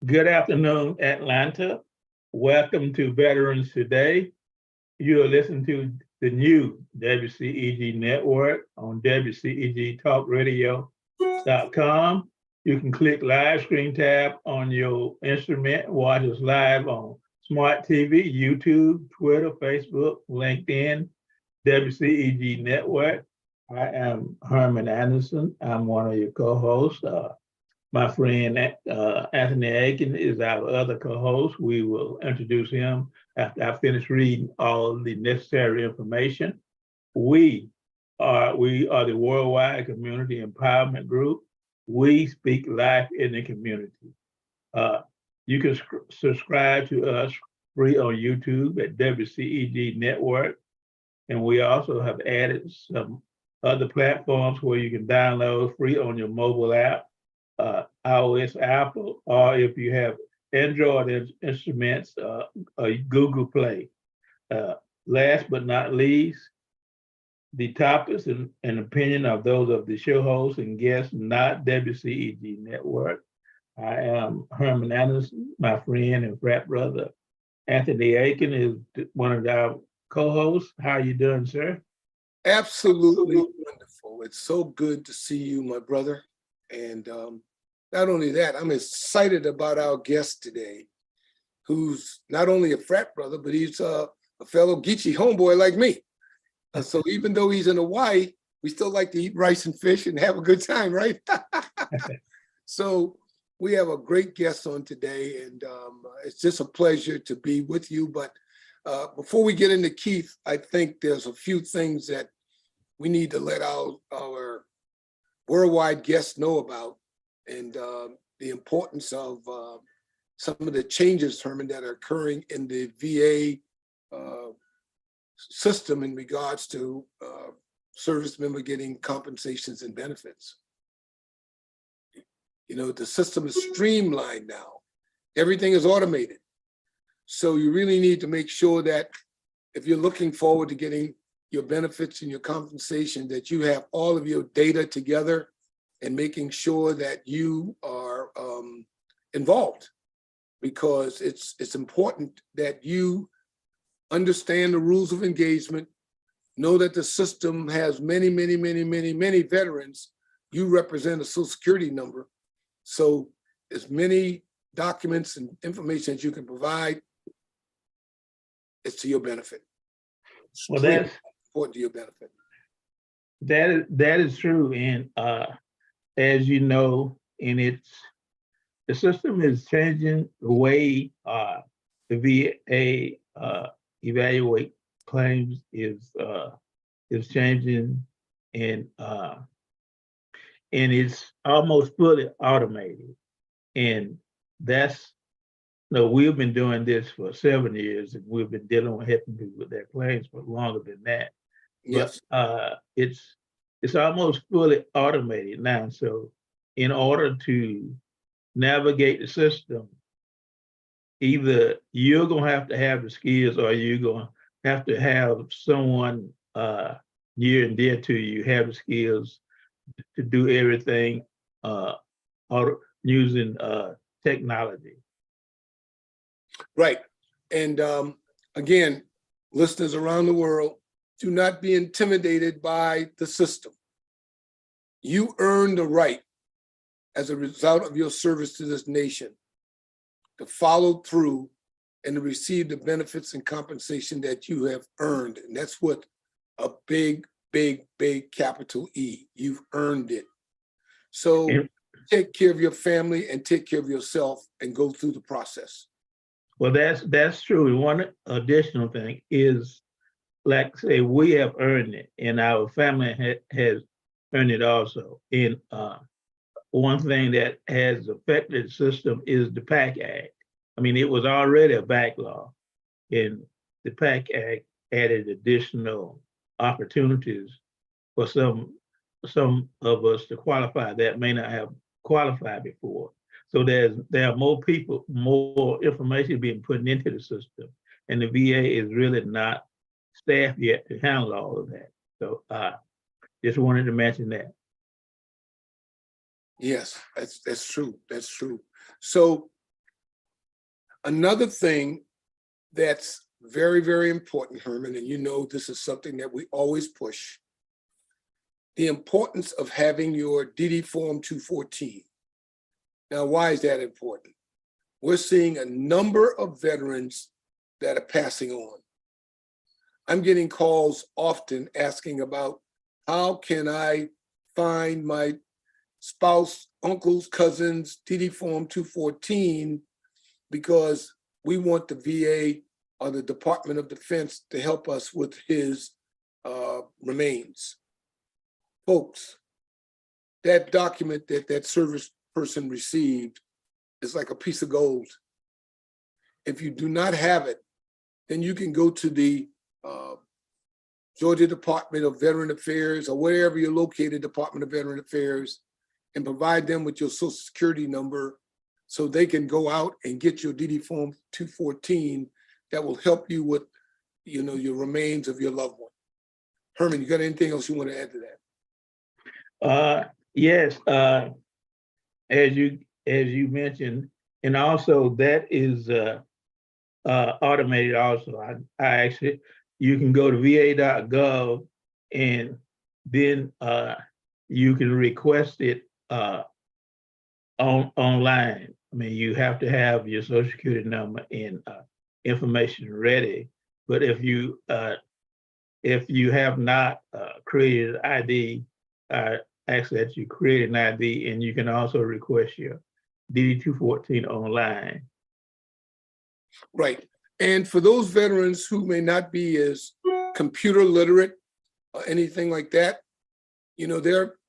Good afternoon, Atlanta. Welcome to Veterans Today. You are listening to the new WCEG Network on WCEG Talk Radio.com. You can click live screen tab on your instrument, watch us live on smart TV, YouTube, Twitter, Facebook, LinkedIn, WCEG Network. I am Herman Anderson. I'm one of your co-hosts. My friend Anthony Aiken is our other co-host. We will introduce him after I finish reading all the necessary information. We are the Worldwide Community Empowerment Group. We speak life in the community. You can subscribe to us free on YouTube at WCEG Network. And we also have added some other platforms where you can download free on your mobile app. iOS, Apple, or if you have Android instruments, Google Play. Last but not least, the topics and opinion of those of the show hosts and guests, not WCEG Network. I am Herman Anderson. My friend and frat brother Anthony Aiken is one of our co-hosts. How are you doing, sir? Absolutely wonderful. It's so good to see you, my brother. And not only that, I'm excited about our guest today, who's not only a frat brother, but he's a fellow Geechee homeboy like me. So even though he's in Hawaii, we still like to eat rice and fish and have a good time, right? So we have a great guest on today, and it's just a pleasure to be with you. But before we get into Keith, I think there's a few things that we need to let our worldwide guests know about, and the importance of some of the changes, Herman, that are occurring in the VA system in regards to service member getting compensations and benefits. You know, the system is streamlined now. Everything is automated. So you really need to make sure that if you're looking forward to getting your benefits and your compensation, that you have all of your data together and making sure that you are involved, because it's important that you understand the rules of engagement, know that the system has many veterans. You represent a Social Security number. So as many documents and information that you can provide, it's to your benefit. Well, that's important to your benefit. That is true. And as you know, the system is changing the way the VA evaluate claims is changing, and it's almost fully automated. And that's we've been doing this for 7 years, and we've been dealing with helping people with their claims for longer than that. Yes. But it's almost fully automated now. So in order to navigate the system, either you're gonna have the skills, or you're gonna have to have someone near and dear to you have the skills to do everything using technology. Right. And again, listeners around the world, do not be intimidated by the system. You earn the right, as a result of your service to this nation, to follow through and to receive the benefits and compensation that you have earned. And that's what a big capital E. You've earned it. So take care of your family and take care of yourself and go through the process. Well, that's true. And one additional thing is, like say, we have earned it, and our family has earned it also. And one thing that has affected the system is the PAC Act. I mean, it was already a backlog, and the PAC Act added additional opportunities for some of us to qualify that may not have qualified before. So there are more people, more information being put into the system, and the VA is really not staffed yet to handle all of that. So just wanted to mention that. Yes, that's true. That's true. So Another thing that's very, very important, Herman, and you know this is something that we always push, the importance of having your DD Form 214. Now, why is that important? We're seeing a number of veterans that are passing on. I'm getting calls often asking about how can I find my spouse, uncles, cousins, DD Form 214, because we want the VA or the Department of Defense to help us with his remains. Folks, that document that that service person received is like a piece of gold. If you do not have it, then you can go to the Georgia Department of Veteran Affairs or wherever you're located, Department of Veteran Affairs, and provide them with your Social Security number so they can go out and get your DD Form 214 that will help you with, you know, your remains of your loved one. Herman, you got anything else you want to add to that? Yes, as you mentioned, and also that is automated also. I actually, you can go to va.gov and then you can request it online. I mean, you have to have your Social Security number and information ready. But if you have not created an ID, ask that you create an ID, and you can also request your DD 214 online. Right. And for those veterans who may not be as computer literate or anything like that, you know, there are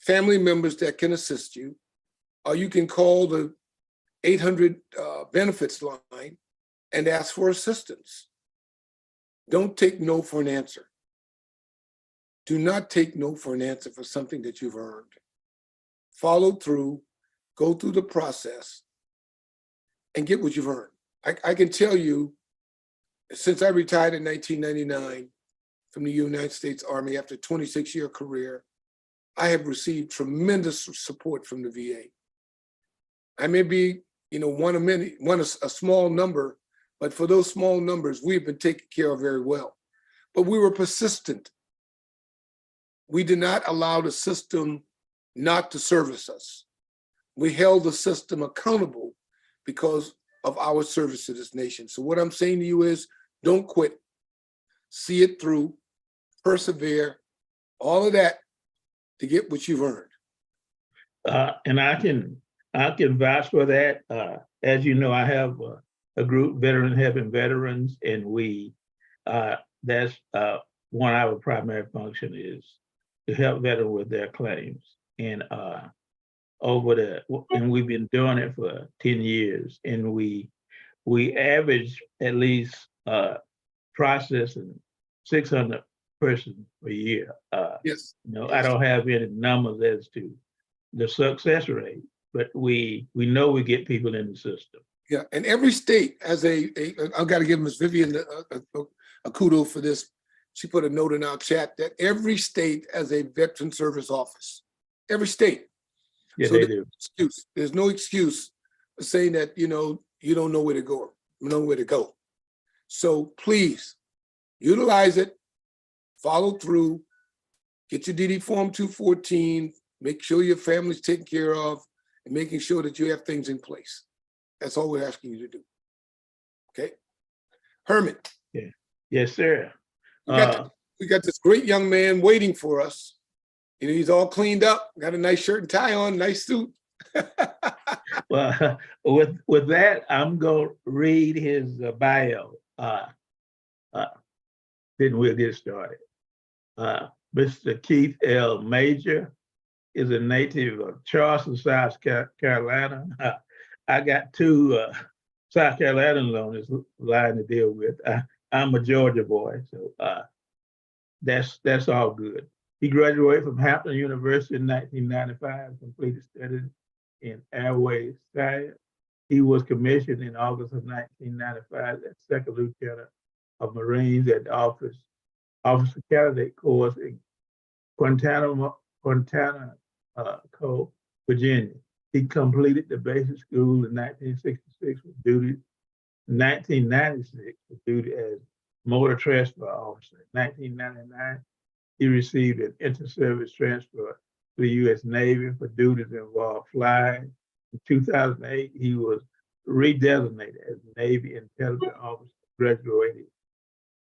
family members that can assist you, or you can call the 800 benefits line and ask for assistance. Don't take no for an answer. Do not take no for an answer for something that you've earned. Follow through, go through the process, and get what you've earned. I can tell you, since I retired in 1999 from the United States Army after a 26-year career, I have received tremendous support from the VA. I may be, you know, a small number, but for those small numbers, we've been taken care of very well. But we were persistent. We did not allow the system not to service us. We held the system accountable because of our service to this nation. So what I'm saying to you is, don't quit. See it through, persevere, all of that to get what you've earned. And I can vouch for that. As you know, I have a group, Veteran Helping Veterans, and that's one of our primary function is to help veterans with their claims. And and we've been doing it for 10 years, and we average at least processing 600 persons per year. Yes. You know, I don't have any numbers as to the success rate, but we know we get people in the system. Yeah, and every state has I've got to give Ms. Vivian a kudos for this. She put a note in our chat that every state has a veteran service office. Every state. Yeah, so they do. There's no excuse for saying that, you know, you don't know where to go. So please utilize it, follow through, get your DD Form 214, make sure your family's taken care of, and making sure that you have things in place. That's all we're asking you to do. Okay? Herman. Yeah. Yes, sir. We got this great young man waiting for us. You know, he's all cleaned up, got a nice shirt and tie on, nice suit. Well, with that, I'm going to read his bio. Then we'll get started. Mr. Keith L. Major is a native of Charleston, South Carolina. I got two South Carolinians on this line to deal with. I'm a Georgia boy, so that's all good. He graduated from Hampton University in 1995, completed studies in airway science. He was commissioned in August of 1995 as Second Lieutenant of Marines at the Officer Candidate Course in Guantanamo, Virginia. He completed the basic school in 1966 with duty 1996 for duty as motor transfer officer. In 1999, he received an inter-service transfer to the U.S. Navy for duties involved flying. In 2008, he was redesignated as Navy Intelligence Officer, graduated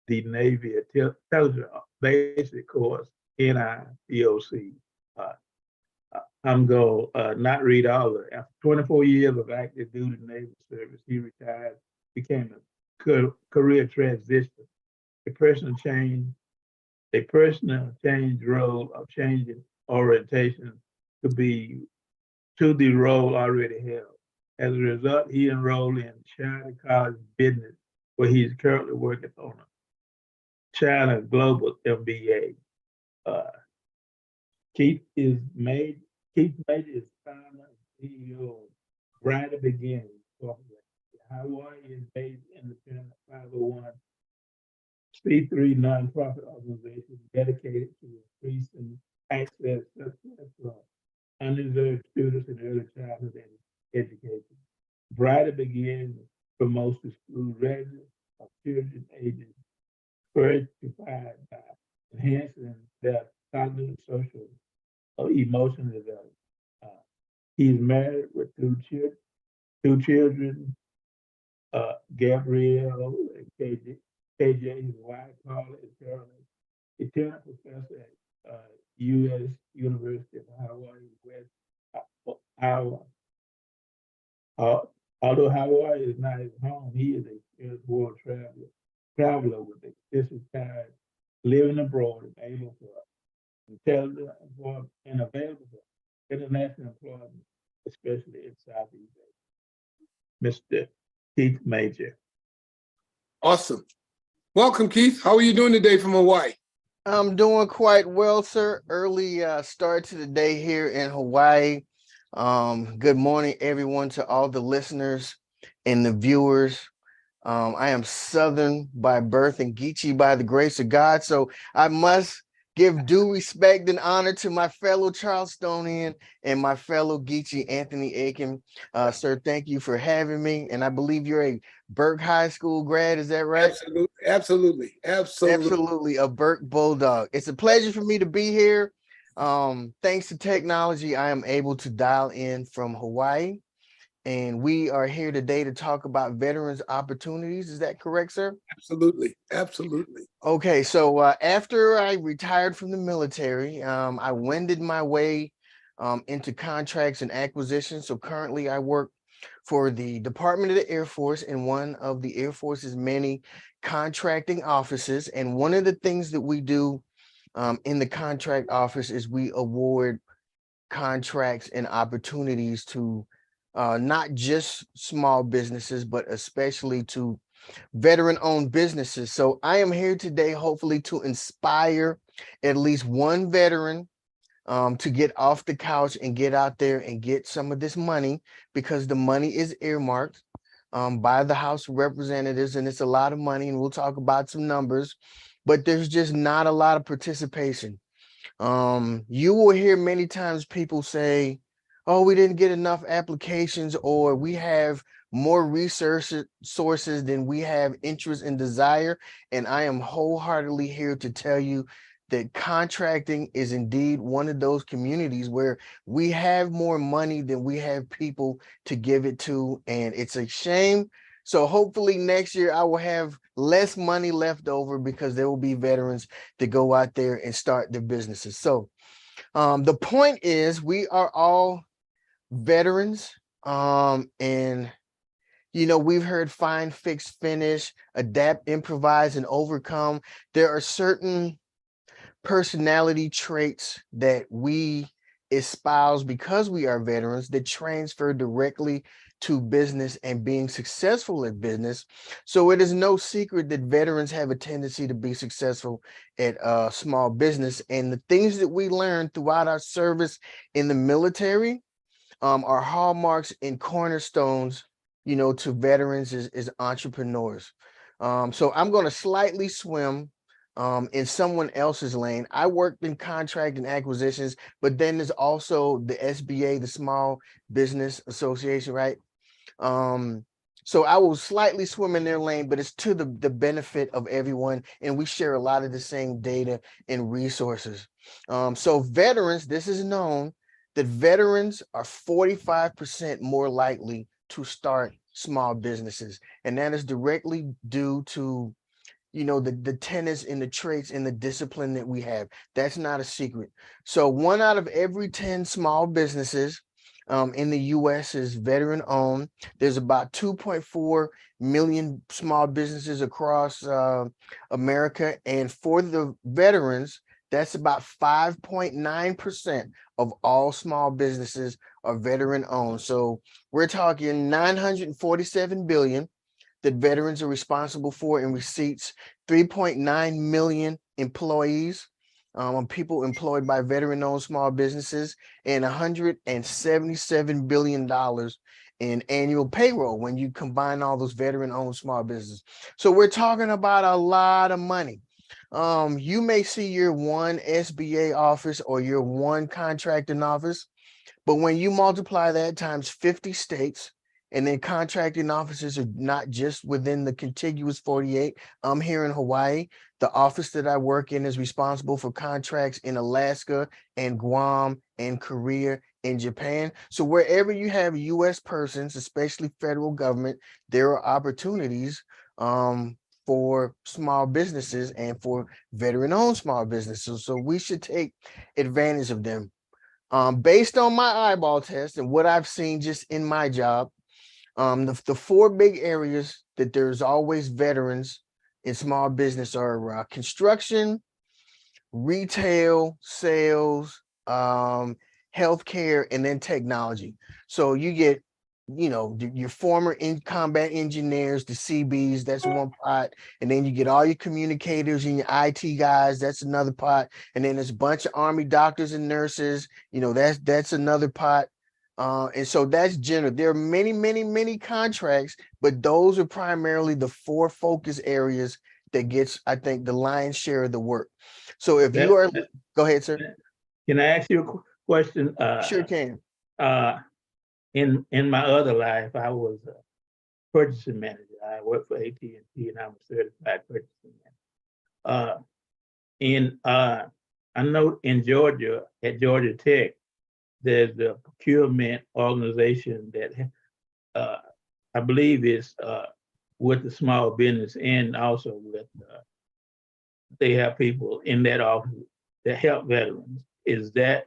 the Navy Intelligence Basic Course, NIDOC. Uh, I'm going to not read all of it. After 24 years of active duty Navy service, he retired, became a career transition, a personal change, role of changing orientation to be to the role already held. As a result, he enrolled in China College Business, where he is currently working on a China Global MBA. Uh, Keith Major is founder and CEO of Brighter Beginnings Incorporated. Hawaii is based independent 501c3 nonprofit organization dedicated to increasing access to success for undeserved students in early childhood education. Brighter Begins promotes the school readiness of children ages 1st to 5 by enhancing their cognitive, social, or emotional development. Uh, he's married with two children, Gabrielle and KJ, his wife, Carla, is currently a tenured professor at U.S. University of Hawaii, West Iowa. Uh, although Hawaii is not his home, he is a experienced world traveler with extensive time living abroad and able for intelligent and available for international employment, especially in Southeast Asia. Mr. Keith Major. Awesome. Welcome, Keith. How are you doing today from Hawaii? I'm doing quite well, sir. Early start to the day here in Hawaii. Good morning, everyone, to all the listeners and the viewers. I am Southern by birth and Geechee by the grace of God. So I must give due respect and honor to my fellow Charlestonian and my fellow Geechee, Anthony Aiken. Sir, thank you for having me. And I believe you're a Burke High School grad. Is that right? Absolutely, a Burke Bulldog. It's a pleasure for me to be here. Thanks to technology, I am able to dial in from Hawaii. And we are here today to talk about veterans opportunities. Is that correct, sir? Absolutely. Okay, so after I retired from the military, I wended my way into contracts and acquisitions. So currently I work for the Department of the Air Force in one of the Air Force's many contracting offices. And one of the things that we do in the contract office is we award contracts and opportunities to not just small businesses, but especially to veteran-owned businesses. So I am here today, hopefully to inspire at least one veteran to get off the couch and get out there and get some of this money, because the money is earmarked by the House of Representatives, and it's a lot of money, and we'll talk about some numbers, but there's just not a lot of participation. You will hear many times people say, oh, we didn't get enough applications, or we have more research sources than we have interest and desire. And I am wholeheartedly here to tell you that contracting is indeed one of those communities where we have more money than we have people to give it to. And it's a shame. So hopefully next year I will have less money left over, because there will be veterans that go out there and start their businesses. So the point is, we are all veterans, and we've heard find, fix, finish, adapt, improvise, and overcome. There are certain personality traits that we espouse because we are veterans that transfer directly to business and being successful at business. So it is no secret that veterans have a tendency to be successful at small business. And the things that we learned throughout our service in the military are hallmarks and cornerstones, to veterans as entrepreneurs. So I'm going to slightly swim in someone else's lane. I worked in contract and acquisitions, but then there's also the SBA, the Small Business Association, right? So I will slightly swim in their lane, but it's to the benefit of everyone. And we share a lot of the same data and resources. So veterans, this is known that veterans are 45% more likely to start small businesses. And that is directly due to, you know, the tenets and the traits and the discipline that we have. That's not a secret. So 1 out of every 10 small businesses in the US is veteran owned. There's about 2.4 million small businesses across America. And for the veterans, that's about 5.9% of all small businesses are veteran owned. So we're talking 947 billion that veterans are responsible for in receipts, 3.9 million employees, people employed by veteran-owned small businesses, and $177 billion in annual payroll when you combine all those veteran-owned small businesses. So we're talking about a lot of money. You may see your one SBA office or your one contracting office, but when you multiply that times 50 states, and then contracting offices are not just within the contiguous 48. I'm here in Hawaii. The office that I work in is responsible for contracts in Alaska and Guam and Korea and Japan. So wherever you have US persons, especially federal government, there are opportunities for small businesses and for veteran-owned small businesses. So we should take advantage of them. Based on my eyeball test and what I've seen just in my job, the 4 big areas that there's always veterans in small business are construction, retail, sales, healthcare, and then technology. So you get, you know, your former in combat engineers, the CBs, that's one pot. And then you get all your communicators and your IT guys, that's another pot. And then there's a bunch of Army doctors and nurses, you know, that's another pot. And so that's general. There are many, many, many contracts, but those are primarily the 4 focus areas that gets, I think, the lion's share of the work. So if you are, go ahead, sir. Can I ask you a question? Sure can. In my other life, I was a purchasing manager. I worked for AT&T, and I'm a certified purchasing manager. I know in Georgia, at Georgia Tech, there's a procurement organization that I believe is with the small business, and also with they have people in that office that help veterans. Is that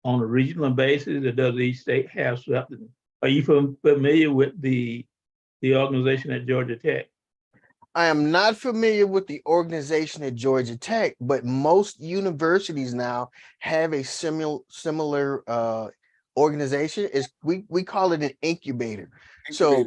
on a regional basis, or does each state have something? Are you familiar with the organization at Georgia Tech? I am not familiar with the organization at Georgia Tech, but most universities now have a similar organization. Is we call it an incubator. So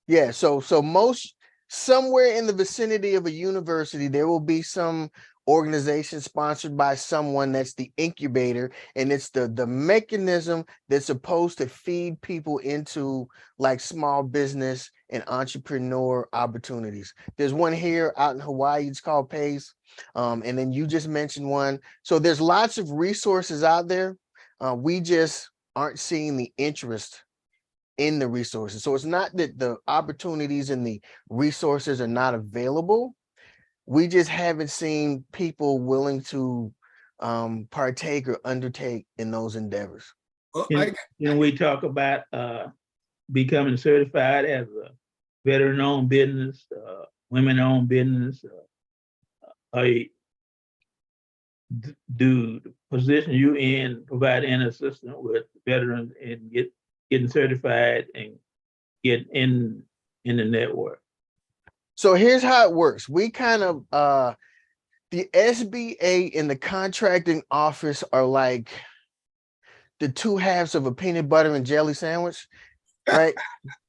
yeah, so most somewhere in the vicinity of a university, there will be some organization sponsored by someone that's the incubator, and it's the mechanism that's supposed to feed people into like small business and entrepreneur opportunities. There's one here out in Hawaii, it's called PACE. And then you just mentioned one. So there's lots of resources out there. We just aren't seeing the interest in the resources. So it's not that the opportunities and the resources are not available. We just haven't seen people willing to partake or undertake in those endeavors. Can we talk about becoming certified as a veteran-owned business, women-owned business? Do the position you in provide any assistance with veterans and getting certified and get in the network? So here's how it works. We kind of the SBA and the contracting office are like the 2 halves of a peanut butter and jelly sandwich, right?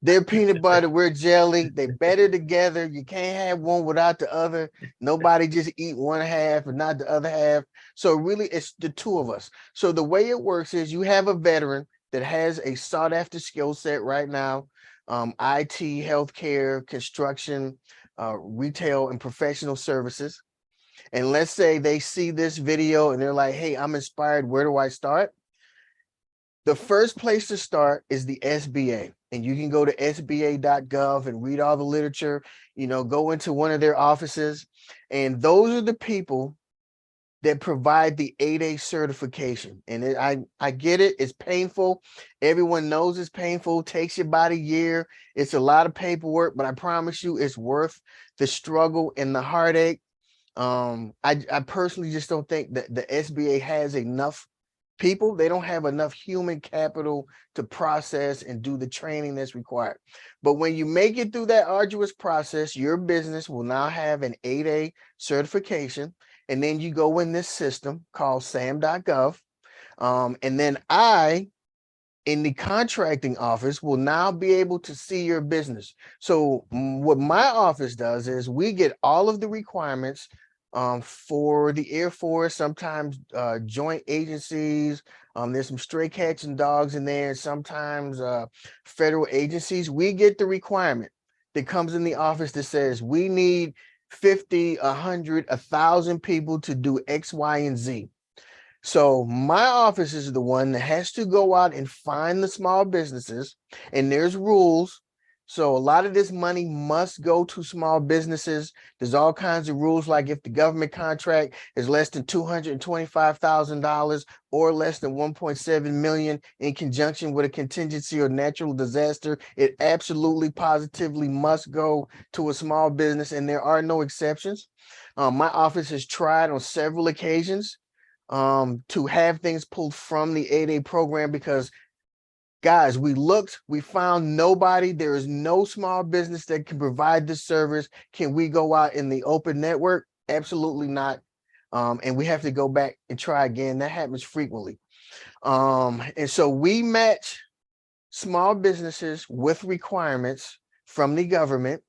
They're peanut butter, we're jelly. They better together. You can't have one without the other. Nobody just eat one half and not the other half. So really, it's the 2 of us. So the way it works is you have a veteran that has a sought after skill set right now, IT, healthcare, construction, retail, and professional services. And let's say they see this video and they're like, hey, I'm inspired. Where do I start? The first place to start is the SBA. and you can go to sba.gov and read all the literature, go into one of their offices, and those are the people that provide the 8A certification. And I get it, it's painful. Everyone knows it's painful, takes you about a year. It's a lot of paperwork, but I promise you it's worth the struggle and the heartache. I personally just don't think that the SBA has enough people. They don't have enough human capital to process and do the training that's required. But when you make it through that arduous process, your business will now have an 8A certification. And then you go in this system called sam.gov. And then in the contracting office, will now be able to see your business. So what my office does is we get all of the requirements for the Air Force, sometimes joint agencies. There's some stray cats and dogs in there, sometimes federal agencies. We get the requirement that comes in the office that says we need 50, 100, 1,000 people to do X, Y, and Z. So my office is the one that has to go out and find the small businesses, and there's rules. So a lot of this money must go to small businesses. There's all kinds of rules, like if the government contract is less than $225,000 or less than 1.7 million in conjunction with a contingency or natural disaster, it absolutely positively must go to a small business, and there are no exceptions. My office has tried on several occasions to have things pulled from the 8A program because, guys, we found nobody. There is no small business that can provide this service. Can we go out in the open network? Absolutely not. And we have to go back and try again. That happens frequently. And so we match small businesses with requirements from the government.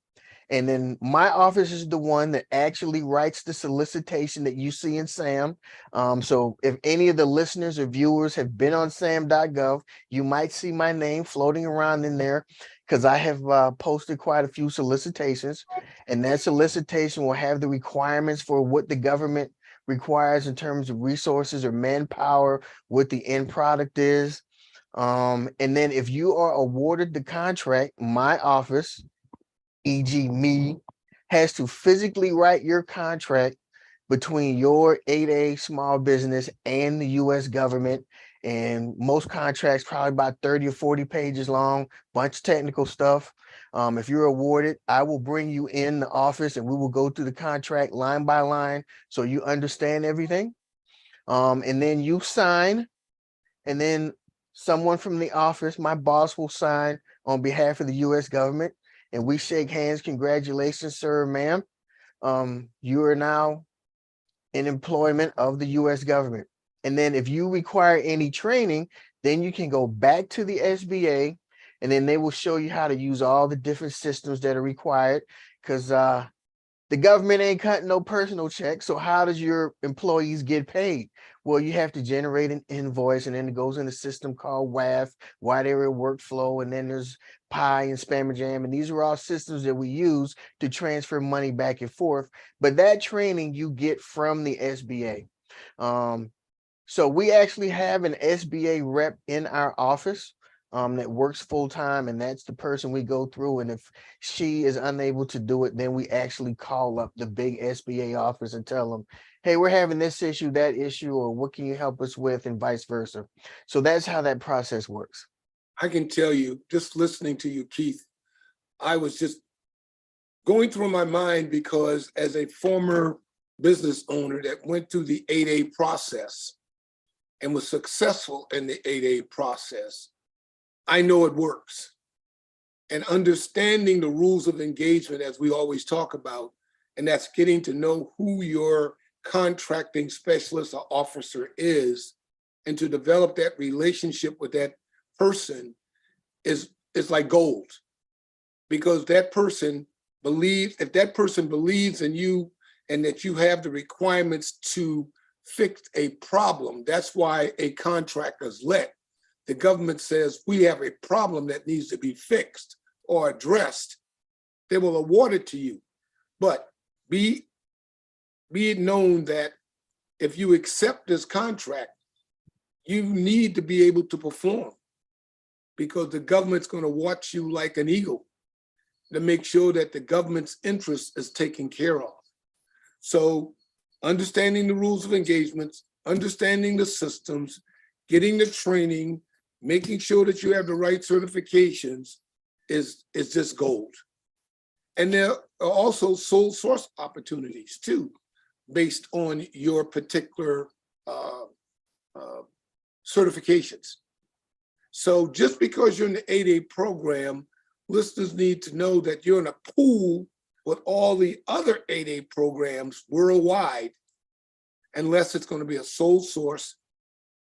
And then my office is the one that actually writes the solicitation that you see in SAM. So if any of the listeners or viewers have been on sam.gov, you might see my name floating around in there because I have posted quite a few solicitations. And that solicitation will have the requirements for what the government requires in terms of resources or manpower, what the end product is. And then if you are awarded the contract, my office, e.g. me, has to physically write your contract between your 8A small business and the US government. And most contracts probably about 30 or 40 pages long, bunch of technical stuff. If you're awarded, I will bring you in the office and we will go through the contract line by line so you understand everything. And then you sign, and then someone from the office, my boss, will sign on behalf of the US government, and we shake hands. Congratulations, sir, ma'am. You are now in employment of the US government. And then if you require any training, then you can go back to the SBA, and then they will show you how to use all the different systems that are required, because the government ain't cutting no personal checks. So how does your employees get paid? Well, you have to generate an invoice, and then it goes in a system called WAF, Wide Area Workflow, and then there's Pi and Spamajam, and these are all systems that we use to transfer money back and forth. But that training you get from the SBA. So we actually have an SBA rep in our office that works full time, and that's the person we go through. And if she is unable to do it, then we actually call up the big SBA office and tell them, hey, we're having this issue, that issue, or what can you help us with, and vice versa. So that's how that process works. I can tell you, just listening to you, Keith, I was just going through my mind because as a former business owner that went through the 8A process and was successful in the 8A process, I know it works. And understanding the rules of engagement, as we always talk about, and that's getting to know who your contracting specialist or officer is, and to develop that relationship with that person is like gold. Because that person believes, if that person believes in you and that you have the requirements to fix a problem, that's why a contract is let. The government says we have a problem that needs to be fixed or addressed. They will award it to you. But be it known that if you accept this contract, you need to be able to perform. because the government's going to watch you like an eagle to make sure that the government's interest is taken care of. So understanding the rules of engagements, understanding the systems, getting the training, making sure that you have the right certifications is just gold. And there are also sole source opportunities too, based on your particular certifications. So just because you're in the 8A program, listeners need to know that you're in a pool with all the other 8A programs worldwide, unless it's going to be a sole source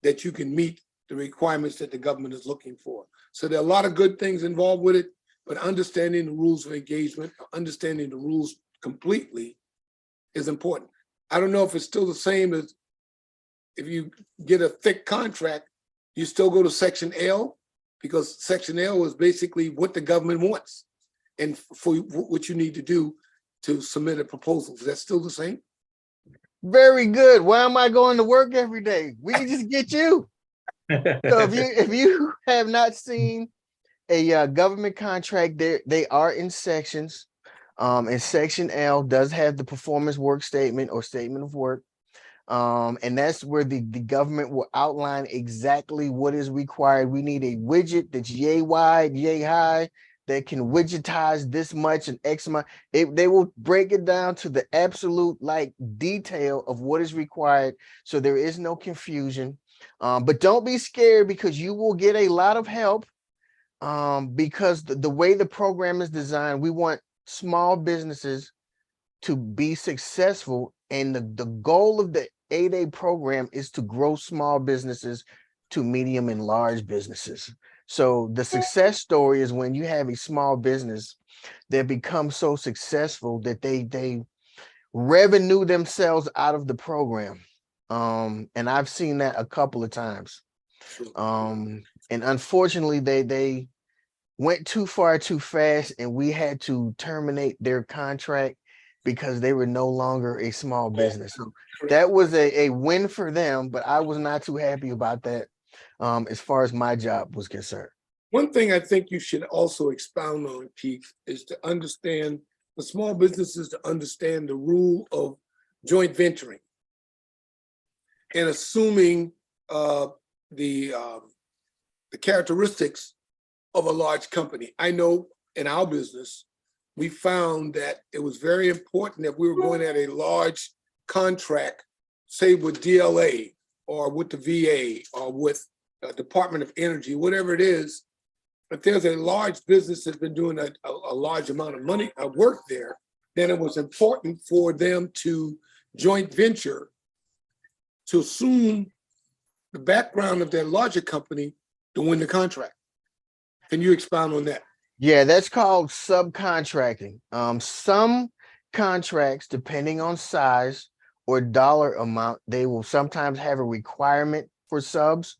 that you can meet the requirements that the government is looking for. So there are a lot of good things involved with it, but understanding the rules of engagement, understanding the rules completely is important. I don't know if it's still the same as if you get a thick contract, you still go to Section L, because Section L is basically what the government wants and for what you need to do to submit a proposal. Is that still the same? Very good. Why am I going to work every day? We can just get you. So if you have not seen a government contract, they are in sections. And Section L does have the performance work statement or statement of work. And that's where the government will outline exactly what is required. We need a widget that's yay wide, yay high, that can widgetize this much and X amount. They will break it down to the absolute like detail of what is required. So there is no confusion. But don't be scared, because you will get a lot of help. Because the way the program is designed, we want small businesses to be successful. And the goal of the 8A program is to grow small businesses to medium and large businesses. So the success story is when you have a small business that becomes so successful that they revenue themselves out of the program. And I've seen that a couple of times. And unfortunately, they went too far too fast, and we had to terminate their contract because they were no longer a small business. So that was a win for them, but I was not too happy about that as far as my job was concerned. One thing I think you should also expound on, Keith, is to understand for small businesses to understand the rule of joint venturing and assuming the characteristics of a large company. I know in our business, we found that it was very important that we were going at a large contract, say with DLA or with the VA or with the Department of Energy, whatever it is. If there's a large business that's been doing a large amount of money, work there, then it was important for them to joint venture to assume the background of their larger company to win the contract. Can you expound on that? Yeah, that's called subcontracting. Some contracts, depending on size or dollar amount, they will sometimes have a requirement for subs.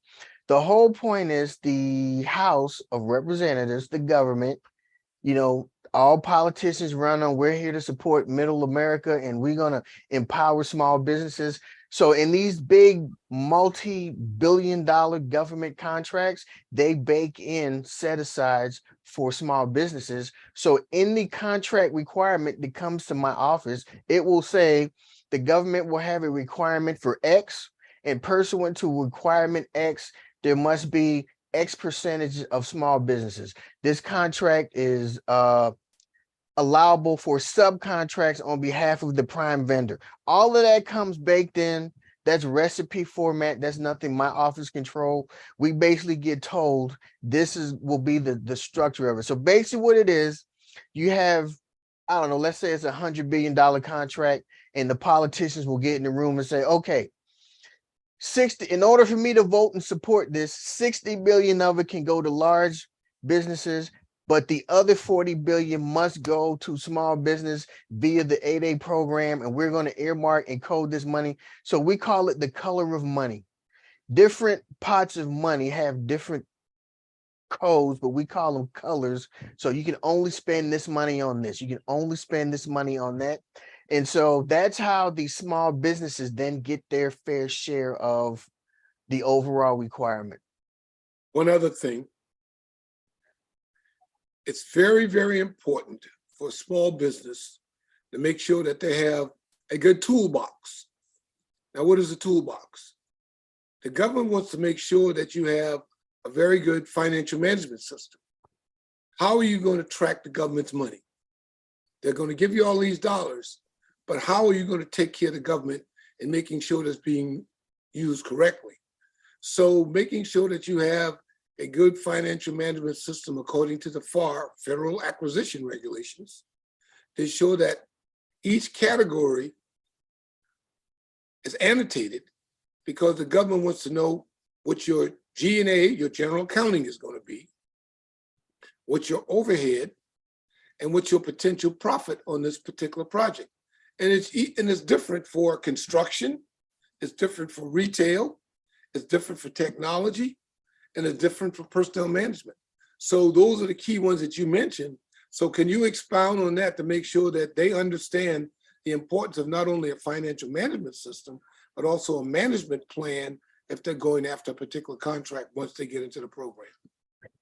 The whole point is the House of Representatives, the government, all politicians run on, we're here to support middle America and we're going to empower small businesses. So in these big multi-billion-dollar government contracts, they bake in set-asides for small businesses. So in the contract requirement that comes to my office, it will say the government will have a requirement for X, and pursuant to requirement X, there must be X percentage of small businesses. This contract is allowable for subcontracts on behalf of the prime vendor. All of that comes baked in. That's recipe format. That's nothing my office control. We basically get told this will be the structure of it. So basically what it is, you have, I don't know, let's say it's $100 billion contract, and the politicians will get in the room and say, okay, 60, in order for me to vote and support this, 60 billion of it can go to large businesses, but the other 40 billion must go to small business via the 8A program, and we're going to earmark and code this money. So we call it the color of money. Different pots of money have different codes, but we call them colors. So you can only spend this money on this. You can only spend this money on that. And so that's how the small businesses then get their fair share of the overall requirement. One other thing, it's very, very important for a small business to make sure that they have a good toolbox. Now, what is a toolbox? The government wants to make sure that you have a very good financial management system. How are you going to track the government's money? They're going to give you all these dollars, but how are you going to take care of the government and making sure that's being used correctly? So making sure that you have a good financial management system according to the FAR, Federal Acquisition Regulations, to show that each category is annotated, because the government wants to know what your G&A, your general accounting, is going to be, what your overhead, and what your potential profit on this particular project. And it's different for construction, it's different for retail, it's different for technology, and it's different for personnel management. So those are the key ones that you mentioned. So can you expound on that to make sure that they understand the importance of not only a financial management system, but also a management plan if they're going after a particular contract once they get into the program?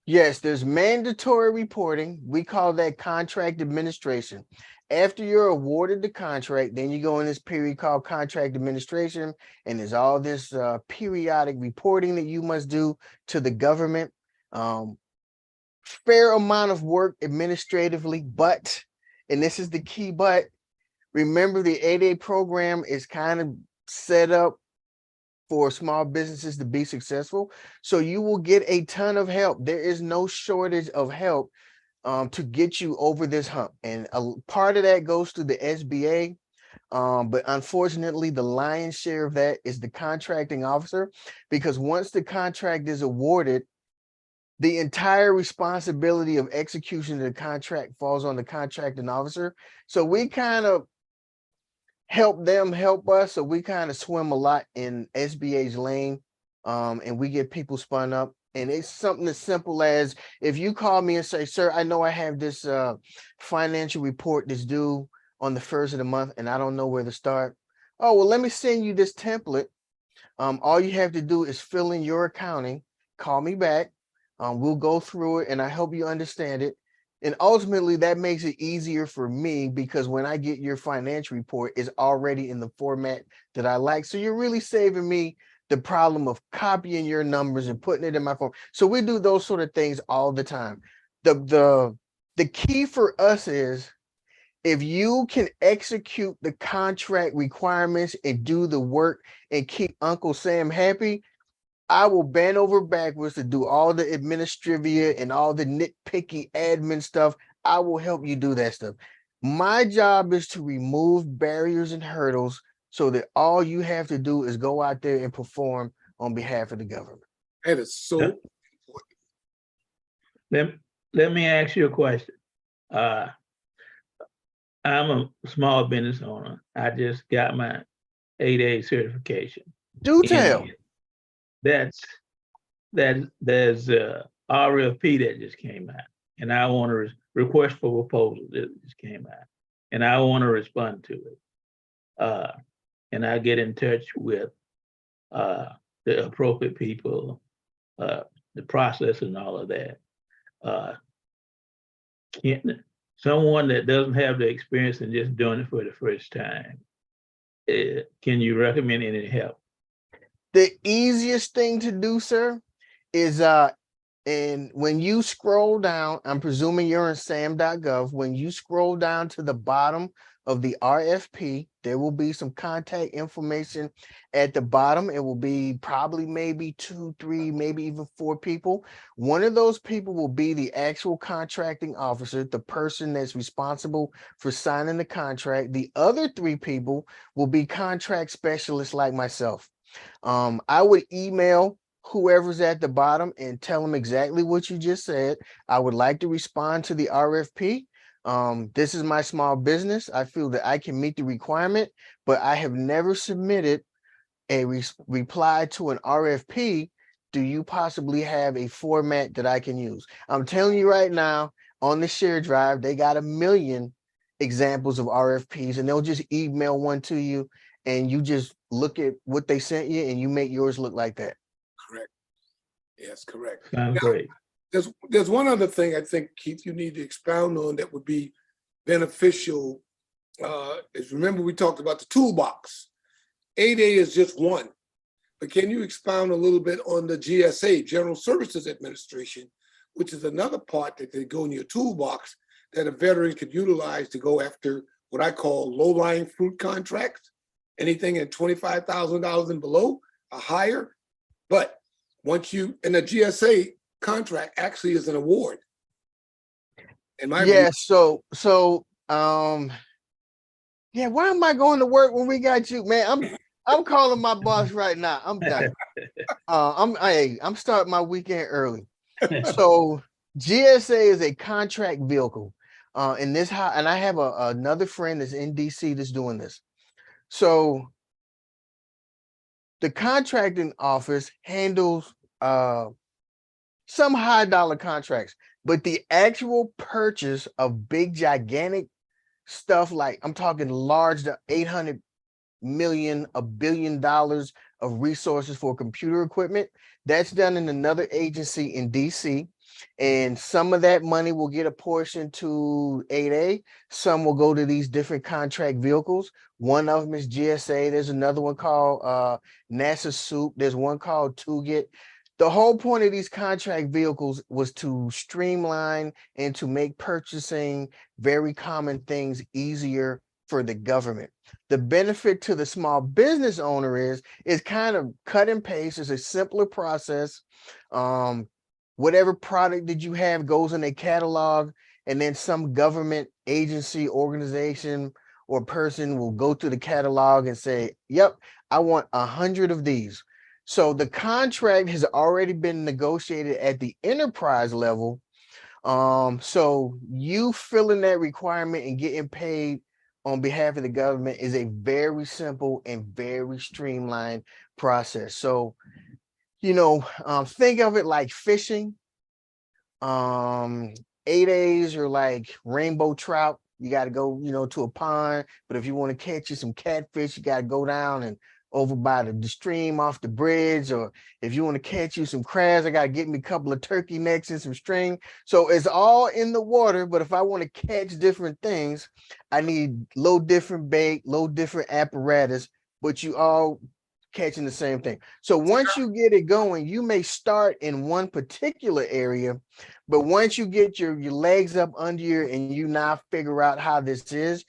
Yes, there's mandatory reporting. We call that contract administration. After you're awarded the contract, then you go in this period called contract administration, and there's all this periodic reporting that you must do to the government. Fair amount of work administratively, but, and this is the key but, remember the 8A program is kind of set up for small businesses to be successful. So you will get a ton of help. There is no shortage of help to get you over this hump. And a part of that goes to the SBA. But unfortunately, the lion's share of that is the contracting officer, because once the contract is awarded, the entire responsibility of execution of the contract falls on the contracting officer. So we kind of help them help us. So we kind of swim a lot in SBA's lane, and we get people spun up. And it's something as simple as, if you call me and say, sir, I know I have this financial report that's due on the 1st of the month and I don't know where to start. Oh, well, let me send you this template. All you have to do is fill in your accounting, call me back. We'll go through it and I help you understand it. And ultimately that makes it easier for me, because when I get your financial report, it's already in the format that I like. So you're really saving me the problem of copying your numbers and putting it in my phone. So we do those sort of things all the time. The key for us is, if you can execute the contract requirements and do the work and keep Uncle Sam happy, I will bend over backwards to do all the administrivia and all the nitpicky admin stuff. I will help you do that stuff. My job is to remove barriers and hurdles so that all you have to do is go out there and perform on behalf of the government. That is so Yep. important. Let me ask you a question. I'm a small business owner. I just got my 8A certification. Do tell. And there's a RFP that just came out, and I want to request for proposal that just came out, and I want to respond to it. And I get in touch with the appropriate people, the process and all of that. Someone that doesn't have the experience and just doing it for the first time, can you recommend any help? The easiest thing to do, sir, is and when you scroll down, I'm presuming you're in sam.gov. When you scroll down to the bottom of the RFP, there will be some contact information at the bottom. It will be probably maybe 2, 3, maybe even 4 people. One of those people will be the actual contracting officer, the person that's responsible for signing the contract. The other 3 people will be contract specialists like myself. I would email whoever's at the bottom and tell them exactly what you just said. I would like to respond to the RFP. This is my small business. I feel that I can meet the requirement, but I have never submitted a reply to an RFP. Do you possibly have a format that I can use? I'm telling you right now, on the share drive, they got 1 million examples of RFPs, and they'll just email one to you, and you just look at what they sent you and you make yours look like that. Correct. Yes, correct. Sounds Now, great. There's one other thing I think, Keith, you need to expound on that would be beneficial. Is remember we talked about the toolbox. 8A is just one, but can you expound a little bit on the GSA, General Services Administration, which is another part that they go in your toolbox that a veteran could utilize to go after what I call low-lying fruit contracts, anything at $25,000 and below, or higher. But once you, and the GSA contract actually is an award. In my view, yeah, why am I going to work when we got you, man? I'm calling my boss right now. I'm done. I'm starting my weekend early. So GSA is a contract vehicle. And I have another friend that's in DC that's doing this. So the contracting office handles some high dollar contracts, but the actual purchase of big gigantic stuff, like I'm talking large, 800 million, $1 billion of resources for computer equipment, that's done in another agency in DC. And some of that money will get a portion to 8A. Some will go to these different contract vehicles. One of them is GSA. There's another one called NASA Soup. There's one called Tuget. The whole point of these contract vehicles was to streamline and to make purchasing very common things easier for the government. The benefit to the small business owner is kind of cut and paste. It's a simpler process. Whatever product that you have goes in a catalog, and then some government agency, organization, or person will go to the catalog and say, yep, I want 100 of these. So the contract has already been negotiated at the enterprise level. So you filling that requirement and getting paid on behalf of the government is a very simple and very streamlined process. So, think of it like fishing. 8As are like rainbow trout. You got to go, to a pond. But if you want to catch you some catfish, you got to go down and over by the stream off the bridge. Or if you want to catch you some crabs, I got to get me a couple of turkey necks and some string. So it's all in the water. But if I want to catch different things, I need low different bait, low different apparatus, but you all catching the same thing. So once you get it going, you may start in one particular area, but once you get your legs up under you and you now figure out how this is,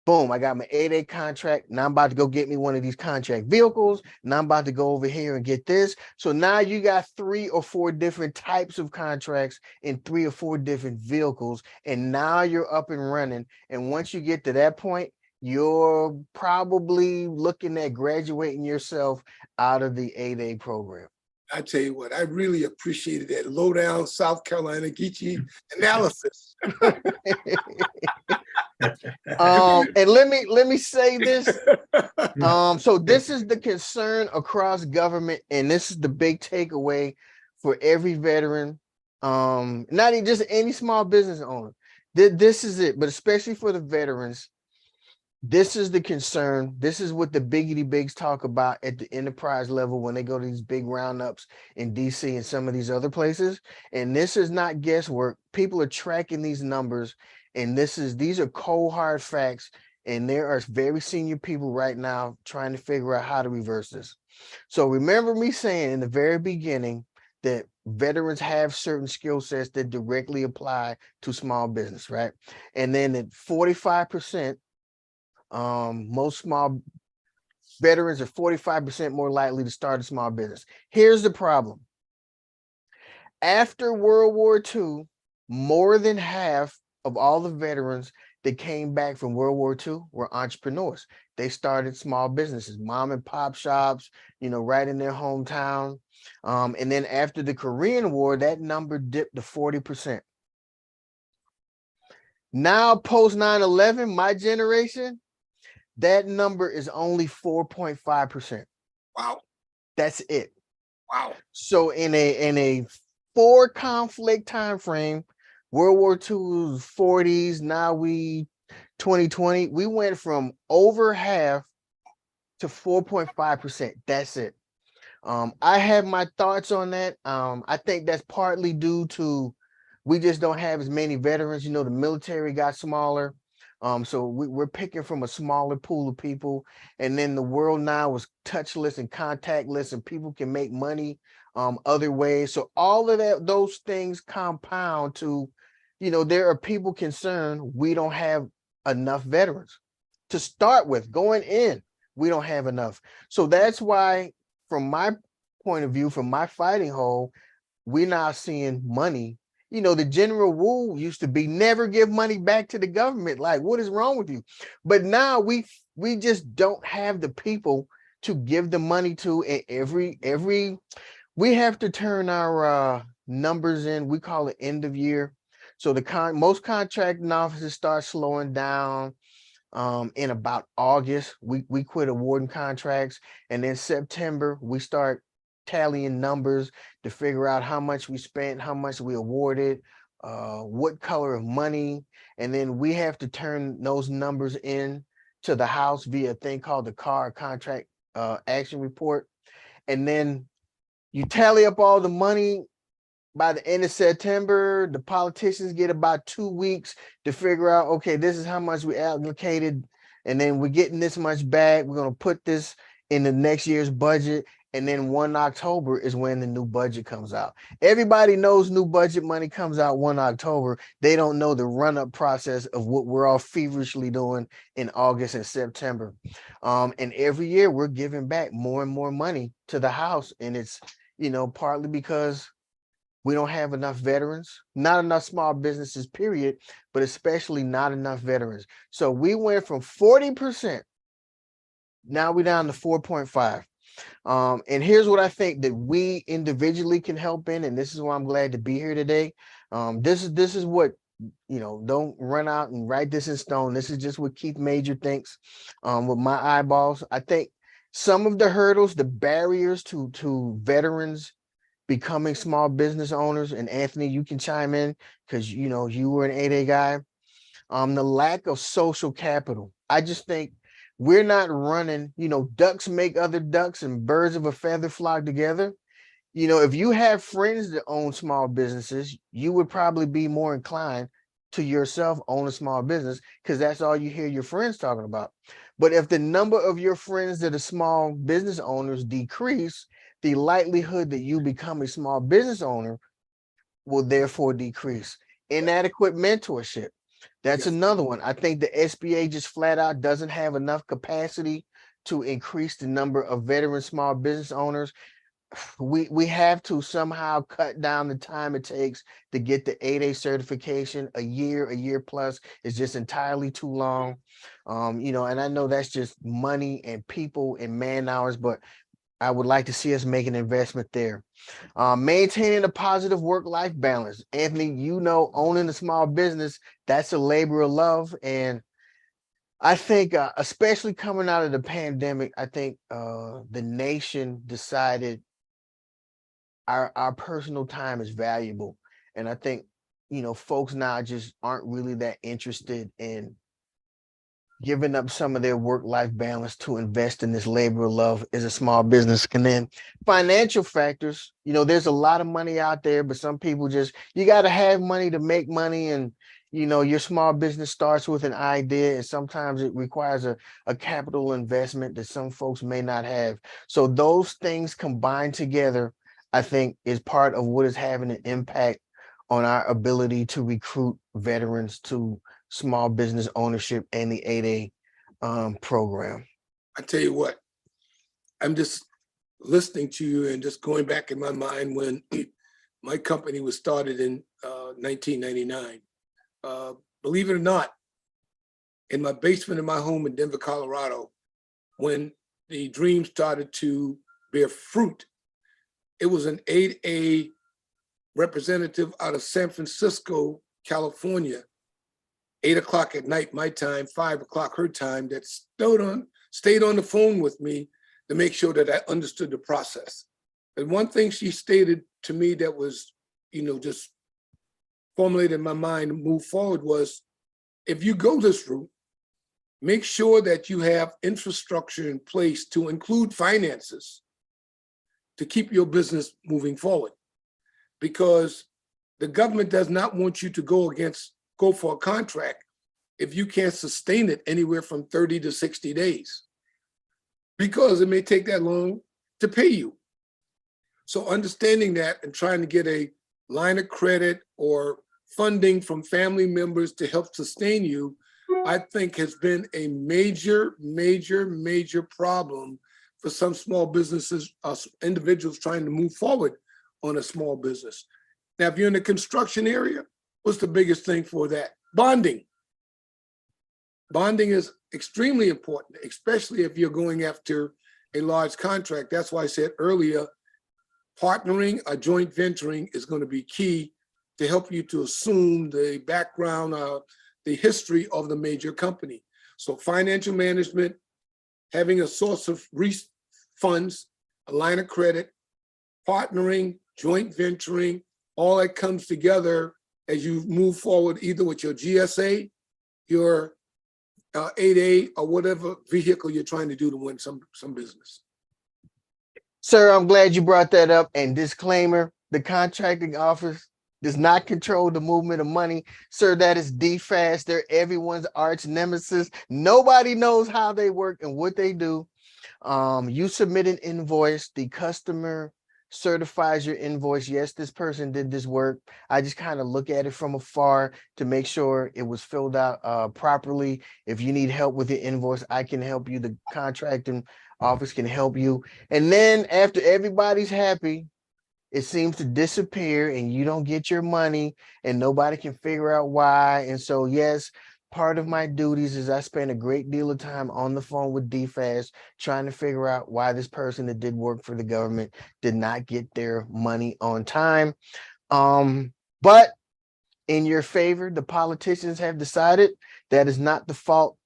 boom, I got my 8A contract. Now I'm about to go get me one of these contract vehicles. Now I'm about to go over here and get this. So now you got 3 or 4 different types of contracts in 3 or 4 different vehicles. And now you're up and running. And once you get to that point, you're probably looking at graduating yourself out of the 8A program. I tell you what, I really appreciated that low down South Carolina Geechee analysis. And let me say this. So this is the concern across government, and this is the big takeaway for every veteran, not even just any small business owner. This is it, but especially for the veterans. This is the concern. This is what the biggity bigs talk about at the enterprise level when they go to these big roundups in DC and some of these other places. And this is not guesswork. People are tracking these numbers, and these are cold hard facts. And there are very senior people right now trying to figure out how to reverse this. So remember me saying in the very beginning that veterans have certain skill sets that directly apply to small business, right? And then at 45%, most small veterans are 45% more likely to start a small business. Here's the problem. After World War II, more than half of all the veterans that came back from World War II were entrepreneurs. They started small businesses, mom and pop shops, right in their hometown. And then after the Korean War, that number dipped to 40%. Now, post 9/11, my generation, that number is only 4.5%. Wow. That's it. Wow. So in a 4 conflict time frame, World War II 40s, now we 2020, we went from over half to 4.5%. That's it. I have my thoughts on that. I think that's partly due to we just don't have as many veterans. You know, the military got smaller. So we're picking from a smaller pool of people. And then the world now is touchless and contactless, and people can make money other ways. So all of that, those things compound to, you know, there are people concerned we don't have enough veterans to start with. Going in, we don't have enough. So that's why, from my point of view, from my fighting hole, we're now seeing money. You know, the general rule used to be never give money back to the government. Like, what is wrong with you? But now we just don't have the people to give the money to. And every we have to turn our numbers in. We call it end of year. So most contracting offices start slowing down in about August. We quit awarding contracts, and then September we start tallying numbers to figure out how much we spent, how much we awarded, what color of money, and then we have to turn those numbers in to the House via a thing called the contract action report. And then you tally up all the money. By the end of September, the politicians get about 2 weeks to figure out, okay, this is how much we allocated, and then we're getting this much back. We're going to put this in the next year's budget. And then 1 October is when the new budget comes out. Everybody knows new budget money comes out 1 October. They don't know the run-up process of what we're all feverishly doing in August and September. And every year we're giving back more and more money to the House. And it's, you know, partly because we don't have enough veterans, not enough small businesses, period, but especially not enough veterans. So we went from 40%, now we're down to 4.5. And here's what I think that we individually can help in, and this is why I'm glad to be here today. This is what, you know, don't run out and write this in stone. This is just what Keith Major thinks with my eyeballs. I think some of the hurdles, the barriers to veterans becoming small business owners, and Anthony, you can chime in because, you know, you were an 8A guy. The lack of social capital. I just think we're not running, you know, ducks make other ducks and birds of a feather flock together. You know, if you have friends that own small businesses, you would probably be more inclined to yourself own a small business because that's all you hear your friends talking about. But if the number of your friends that are small business owners decrease, the likelihood that you become a small business owner will therefore decrease. Inadequate mentorship. That's another one. I think the SBA just flat out doesn't have enough capacity to increase the number of veteran small business owners. We have to somehow cut down the time it takes to get the 8A certification. A year plus is just entirely too long. You know, and I know that's just money and people and man hours, but I would like to see us make an investment there. Maintaining a positive work-life balance. Anthony, you know, owning a small business, that's a labor of love. And I think, especially coming out of the pandemic, I think the nation decided our personal time is valuable. And I think, you know, folks now just aren't really that interested in giving up some of their work-life balance to invest in this labor of love as a small business. And then financial factors, you know, there's a lot of money out there, but some people just, you got to have money to make money. And, you know, your small business starts with an idea, and sometimes it requires a capital investment that some folks may not have. So those things combined together, I think, is part of what is having an impact on our ability to recruit veterans to small business ownership and the 8A program. I tell you what, I'm just listening to you and just going back in my mind when my company was started in 1999. Believe it or not, in my basement of my home in Denver, Colorado, when the dream started to bear fruit, it was an 8A representative out of San Francisco, California, 8 o'clock at night, my time, 5 o'clock her time, that stayed on the phone with me to make sure that I understood the process. And one thing she stated to me that was, you know, just formulated in my mind to move forward was, if you go this route, make sure that you have infrastructure in place to include finances to keep your business moving forward, because the government does not want you to go for a contract if you can't sustain it anywhere from 30 to 60 days, because it may take that long to pay you. So understanding that and trying to get a line of credit or funding from family members to help sustain you, I think has been a major, major, major problem for some small businesses, individuals trying to move forward on a small business. Now, if you're in the construction area, what's the biggest thing for that? Bonding. Bonding is extremely important, especially if you're going after a large contract. That's why I said earlier, partnering or joint venturing is going to be key to help you to assume the background, the history of the major company. So financial management, having a source of funds, a line of credit, partnering, joint venturing, all that comes together as you move forward, either with your GSA, your 8A, or whatever vehicle you're trying to do to win some business. Sir, I'm glad you brought that up. And disclaimer, the contracting office does not control the movement of money. Sir, that is DFAST. They're everyone's arch nemesis. Nobody knows how they work and what they do. You submit an invoice, the customer certifies your invoice. Yes, this person did this work. I just kind of look at it from afar to make sure it was filled out properly. If you need help with your invoice, I can help you. The contracting office can help you. And then after everybody's happy, it seems to disappear and you don't get your money and nobody can figure out why. And so, yes, part of my duties is I spend a great deal of time on the phone with DFAST trying to figure out why this person that did work for the government did not get their money on time. But in your favor, the politicians have decided that is not the fault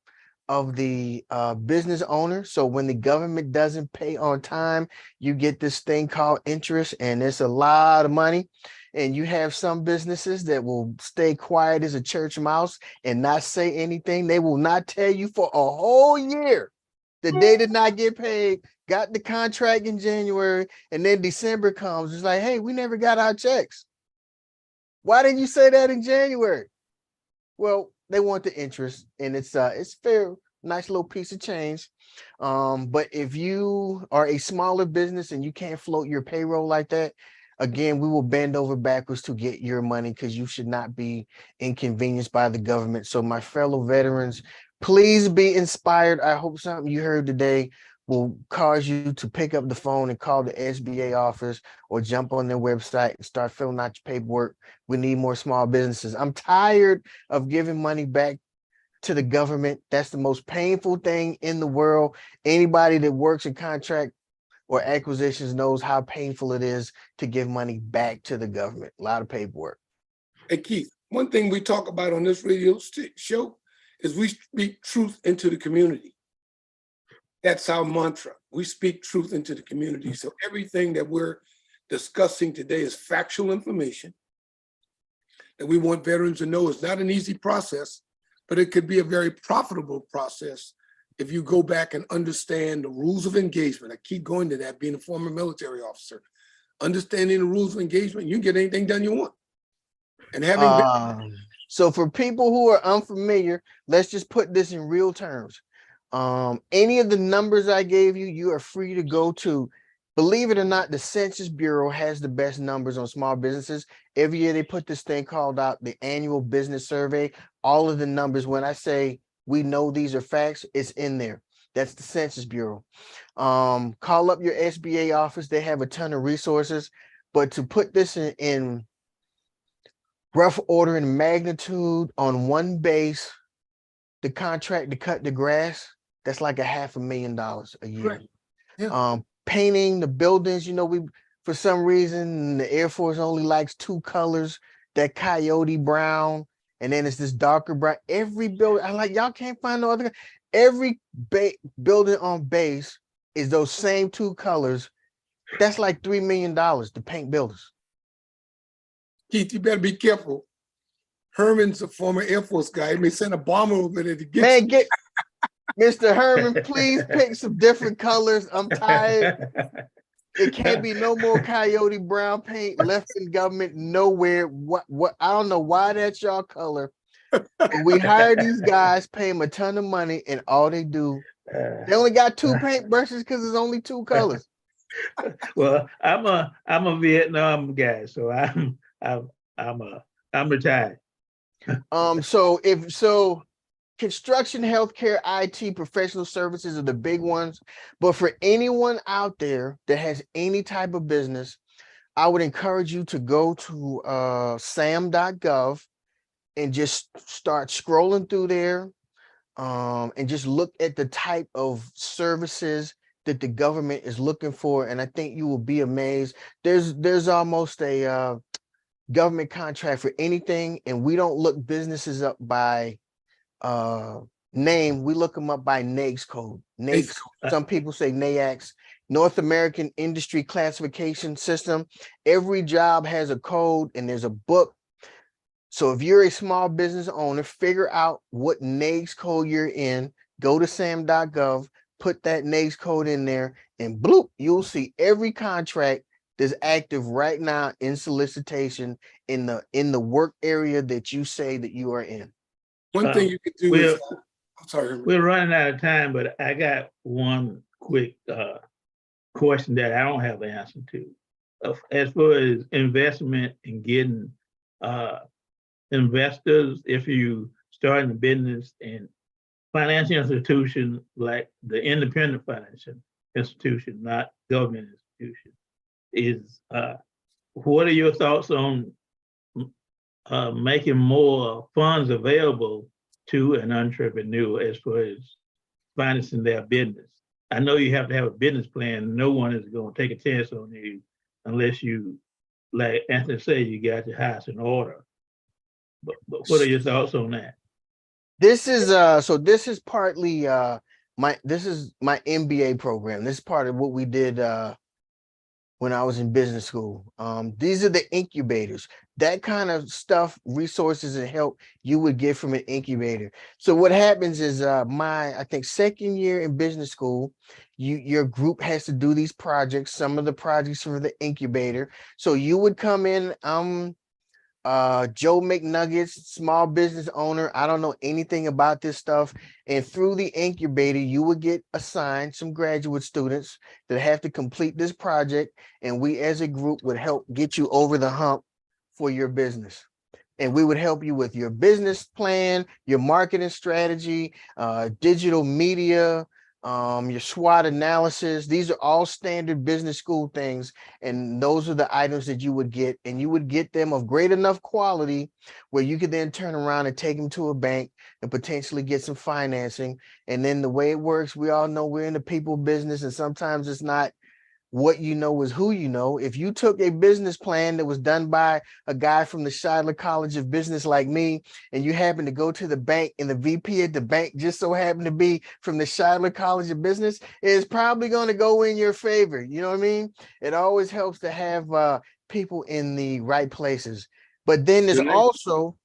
of the business owner. So when the government doesn't pay on time, you get this thing called interest, and it's a lot of money. And you have some businesses that will stay quiet as a church mouse and not say anything. They will not tell you for a whole year that they did not get paid, got the contract in January, and then December comes. It's like, hey, we never got our checks. Why didn't you say that in January? Well, they want the interest, and it's fair, nice little piece of change. But if you are a smaller business and you can't float your payroll like that, again, we will bend over backwards to get your money because you should not be inconvenienced by the government. So my fellow veterans, please be inspired. I hope something you heard today will cause you to pick up the phone and call the SBA office or jump on their website and start filling out your paperwork. We need more small businesses. I'm tired of giving money back to the government. That's the most painful thing in the world. Anybody that works in contract or acquisitions knows how painful it is to give money back to the government. A lot of paperwork. Hey, Keith, one thing we talk about on this radio show is we speak truth into the community. That's our mantra. We speak truth into the community. So everything that we're discussing today is factual information that we want veterans to know. It's not an easy process, but it could be a very profitable process if you go back and understand the rules of engagement. I keep going to that, being a former military officer. Understanding the rules of engagement, you can get anything done you want. And having so for people who are unfamiliar, let's just put this in real terms. Any of the numbers I gave you, you are free to go to. Believe it or not, the Census Bureau has the best numbers on small businesses. Every year they put this thing called out the annual business survey. All of the numbers, when I say we know these are facts, it's in there. That's the Census Bureau. Call up your SBA office. They have a ton of resources. But to put this in rough order and magnitude, on one base, the contract to cut the grass, that's like $500,000 a year. Right. Yeah. Painting the buildings, we for some reason the Air Force only likes two colors, that coyote brown, and then it's this darker brown. Every building, I like, y'all can't find no other. Every building on base is those same two colors. That's like $3 million to paint buildings. Keith, you better be careful. Herman's a former Air Force guy. He may send a bomber over there to get you. Get Mr. Herman, please pick some different colors. I'm tired. It can't be no more coyote brown paint left in government nowhere. What I don't know why that's y'all color. But we hire these guys, pay them a ton of money, and all they do, they only got 2 paintbrushes because there's only 2 colors. Well, I'm a Vietnam guy, so I'm retired. So construction, healthcare, IT, professional services are the big ones. But for anyone out there that has any type of business, I would encourage you to go to sam.gov and just start scrolling through there, and just look at the type of services that the government is looking for. And I think you will be amazed. There's almost a government contract for anything, and we don't look businesses up by name. We look them up by NAICS code. NAICS, some people say NAICS, North American Industry Classification System. Every job has a code and there's a book. So if you're a small business owner, figure out what NAICS code you're in, go to sam.gov, put that NAICS code in there, and bloop, you'll see every contract that's active right now in solicitation in the work area that you say that you are in. One thing you could do is, I'm sorry, we're running out of time, but I got one quick question that I don't have an answer to. As far as investment and getting investors, if you starting a business and financial institution like the independent financial institution, not government institution, is what are your thoughts on making more funds available to an entrepreneur as far as financing their business? I know you have to have a business plan. No one is going to take a chance on you unless you, like Anthony said, you got your house in order. But what are your thoughts on that? This is this is partly my MBA program. This is part of what we did when I was in business school. These are the incubators, that kind of stuff, resources and help you would get from an incubator. So what happens is I think second year in business school, your group has to do these projects, some of the projects for the incubator. So you would come in, Joe McNuggets, small business owner. I don't know anything about this stuff. And through the incubator, you would get assigned some graduate students that have to complete this project. And we as a group would help get you over the hump for your business. And we would help you with your business plan, your marketing strategy, digital media, your SWOT analysis. These are all standard business school things. And those are the items that you would get, and you would get them of great enough quality where you could then turn around and take them to a bank and potentially get some financing. And then the way it works, we all know we're in the people business, and sometimes it's not what you know is who you know. If you took a business plan that was done by a guy from the Shidler College of Business like me, and you happen to go to the bank and the VP at the bank just so happened to be from the Shidler College of Business, it's probably going to go in your favor. You know what I mean? It always helps to have people in the right places. But then there's also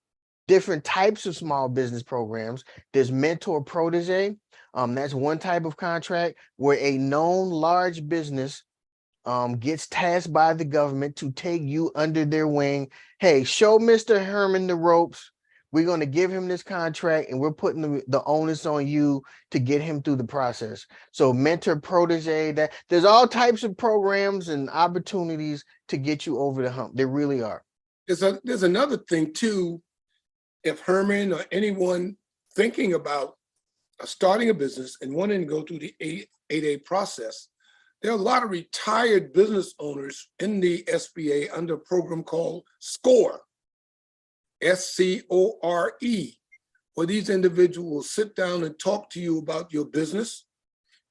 different types of small business programs. There's mentor protege. That's one type of contract where a known large business gets tasked by the government to take you under their wing. Hey, show Mr. Herman the ropes. We're going to give him this contract, and we're putting the onus on you to get him through the process. So mentor protege, that there's all types of programs and opportunities to get you over the hump. There really are. There's another thing too. If Herman or anyone thinking about starting a business and wanting to go through the 8A process, there are a lot of retired business owners in the SBA under a program called SCORE, SCORE, where these individuals will sit down and talk to you about your business,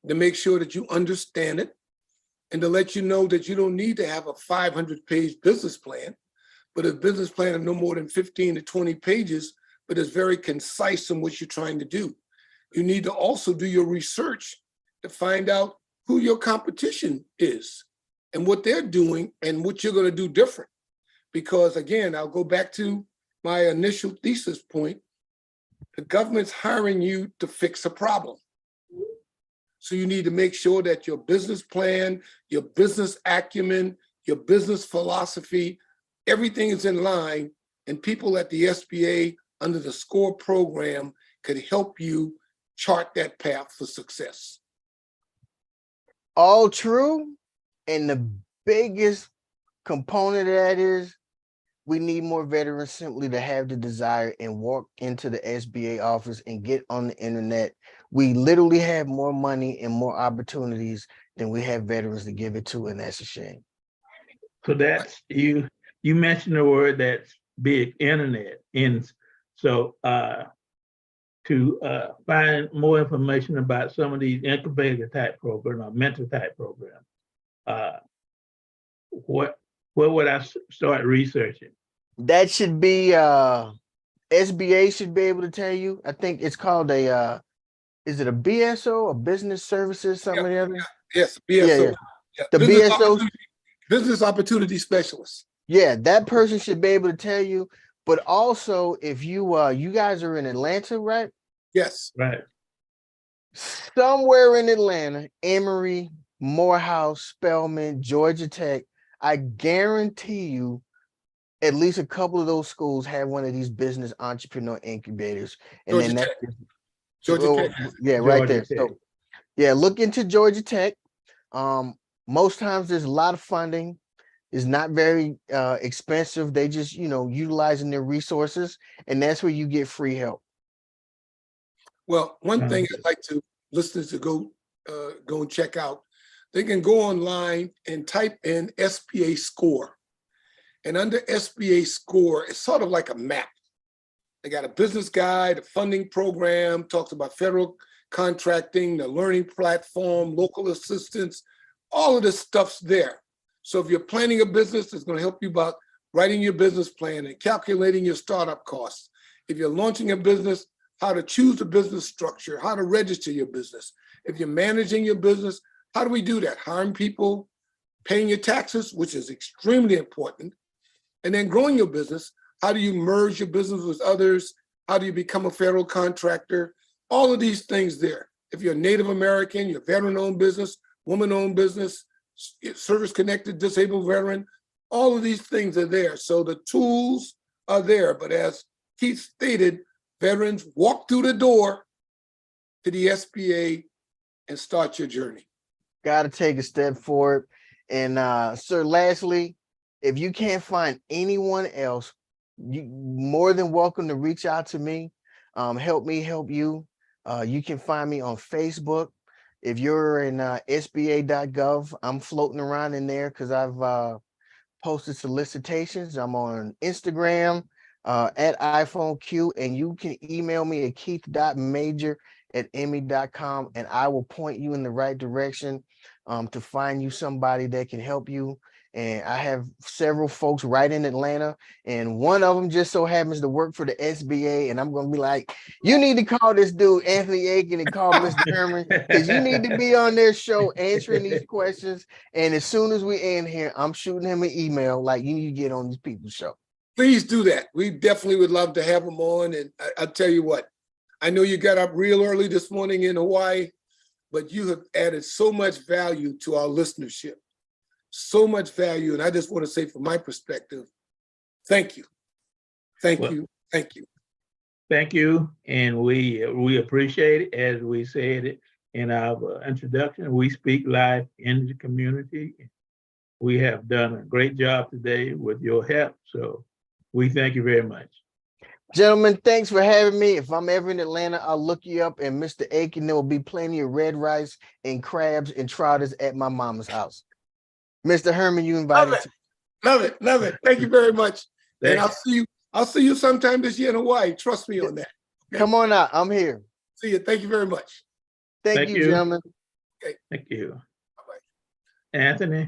to make sure that you understand it, and to let you know that you don't need to have a 500-page business plan, but a business plan of no more than 15 to 20 pages, but is very concise in what you're trying to do. You need to also do your research to find out who your competition is and what they're doing and what you're going to do different. Because again, I'll go back to my initial thesis point. The government's hiring you to fix a problem. So you need to make sure that your business plan, your business acumen, your business philosophy, everything is in line, and people at the SBA under the SCORE program could help you chart that path for success. All true. And the biggest component of that is we need more veterans simply to have the desire and walk into the SBA office and get on the internet. We literally have more money and more opportunities than we have veterans to give it to, and that's a shame. So that's you mentioned the word that's big, internet. And so to find more information about some of these incubator type programs or mentor type programs, where would I start researching? That should be SBA should be able to tell you. I think it's called a is it a BSO, a business services, something or the other? Yes, BSO. Yeah. The BSO, business opportunity specialist. yeah, that person should be able to tell you. But also, if you you guys are in Atlanta, right? Yes. Right. Somewhere in Atlanta, Emory, Morehouse, Spelman, Georgia Tech, I guarantee you at least a couple of those schools have one of these business entrepreneur incubators. And Georgia then Tech. that's Georgia Tech. yeah, right there. Georgia Tech. So yeah, look into Georgia Tech. Most times there's a lot of funding. It's not very expensive. They just, utilizing their resources, and that's where you get free help. Well, one thing I'd like to listeners to go and check out, they can go online and type in SBA SCORE. And under SBA SCORE, it's sort of like a map. They got a business guide, a funding program, talks about federal contracting, the learning platform, local assistance, all of this stuff's there. So if you're planning a business, it's going to help you about writing your business plan and calculating your startup costs. If you're launching a business, how to choose the business structure, how to register your business. If you're managing your business, how do we do that? Hiring people, paying your taxes, which is extremely important, and then growing your business. How do you merge your business with others? How do you become a federal contractor? All of these things there. If you're a Native American, you're veteran-owned business, woman-owned business, service-connected disabled veteran, all of these things are there. So the tools are there. But as Keith stated, veterans walk through the door to the SBA and start your journey. Got to take a step forward. And sir, lastly, if you can't find anyone else, you more than welcome to reach out to me. Help me help you. You can find me on Facebook. If you're in SBA.gov, I'm floating around in there because I've posted solicitations. I'm on Instagram at iPhone Q, and you can email me at keith.major@emmy.com, and I will point you in the right direction to find you somebody that can help you. And I have several folks right in Atlanta, and one of them just so happens to work for the SBA. And I'm going to be like, you need to call this dude, Anthony Aiken, and call Mr. Herman, because you need to be on their show answering these questions. And as soon as we end here, I'm shooting him an email like, you need to get on these people's show. Please do that. We definitely would love to have him on. And I'll tell you what, I know you got up real early this morning in Hawaii, but you have added so much value to our listenership. So much value. And I just want to say from my perspective, thank you. Thank you. Thank you. Thank you. And we appreciate it. As we said in our introduction, we speak live in the community. We have done a great job today with your help. So we thank you very much. Gentlemen, thanks for having me. If I'm ever in Atlanta, I'll look you up. And Mr. Aiken, there will be plenty of red rice and crabs and trotters at my mama's house. Mr. Herman, you invited. Love it. Love it. Thank you very much. And I'll see you sometime this year in Hawaii. Trust me on that. Okay? Come on out. I'm here. See you. Thank you very much. Thank you, gentlemen. Okay. Thank you. Bye-bye. Anthony.